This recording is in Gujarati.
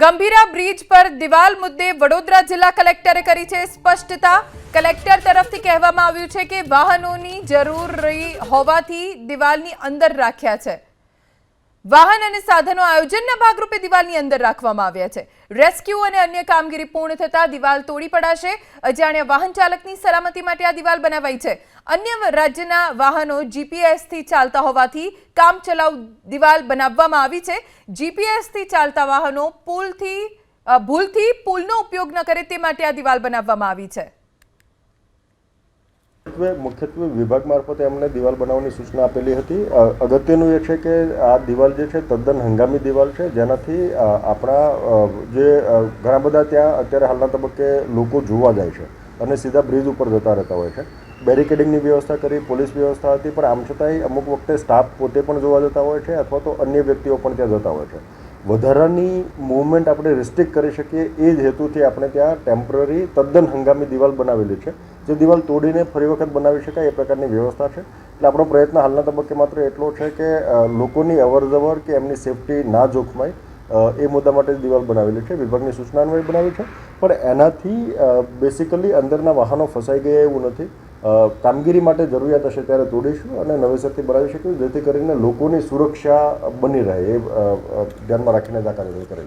ગંભીરા બ્રિજ પર દિવાલ મુદ્દે વડોદરા જિલ્લા કલેક્ટરે કરી છે સ્પષ્ટતા। કલેક્ટર તરફથી કહેવામાં આવ્યું છે કે વાહનોની જરૂરી હોવાથી દિવાલની અંદર રાખ્યા છે। વાહન અને સાધનો આયોજનના ભાગરૂપે દિવાલની અંદર રાખવામાં આવ્યા છે। રેસ્ક્યુ અને અન્ય કામગીરી પૂર્ણ થતા દિવાલ તોડી પડાશે। અજાણ્યા વાહન ચાલકની સલામતી માટે આ દિવાલ બનાવાઈ છે। અન્ય રાજ્યના વાહનો જીપીએસ થી ચાલતા હોવાથી કામચલાઉ દિવાલ બનાવવામાં આવી છે। જીપીએસ થી ચાલતા વાહનો ભૂલથી પુલનો ઉપયોગ ન કરે તે માટે આ દિવાલ બનાવવામાં આવી છે। મુખ્યત્વે વિભાગ મારફતે અમને દિવાલ બનાવવાની સૂચના આપેલી હતી। અગત્યનું એ છે કે આ દિવાલ જે છે તદ્દન હંગામી દિવાલ છે, જેનાથી આપણા જે ઘણા બધા ત્યાં અત્યારે હાલના તબક્કે લોકો જોવા જાય છે અને સીધા બ્રિજ ઉપર જતા રહેતા હોય છે। બેરિકેડિંગની વ્યવસ્થા કરી, પોલીસ વ્યવસ્થા હતી, પણ આમ છતાંય અમુક વખતે સ્ટાફ પોતે પણ જોવા જતા હોય છે અથવા તો અન્ય વ્યક્તિઓ પણ ત્યાં જતા હોય છે। વધારાની મૂવમેન્ટ આપણે રિસ્ટ્રિક્ટ કરી શકીએ એ જ હેતુથી આપણે ત્યાં ટેમ્પરરી તદ્દન હંગામી દિવાલ બનાવેલી છે, જે દિવાલ તોડીને ફરી વખત બનાવી શકાય એ પ્રકારની વ્યવસ્થા છે। એટલે આપણો પ્રયત્ન હાલના તબક્કે માત્ર એટલો છે કે લોકોની અવરજવર કે એમની સેફટી ના જોખમાય એ મુદ્દા માટે દિવાલ બનાવેલી છે। વિભાગની સૂચના અન્વયે બનાવી છે, પણ એનાથી બેસિકલી અંદરના વાહનો ફસાઈ ગયા એવું નથી। કામગીરી માટે જરૂરિયાત હશે ત્યારે તોડીશું અને નવેસરથી બનાવી શકીશું, જેથી કરીને લોકોની સુરક્ષા બની રહે એ ધ્યાનમાં રાખીને જ આ કાર્યવાહી કરેલી છે।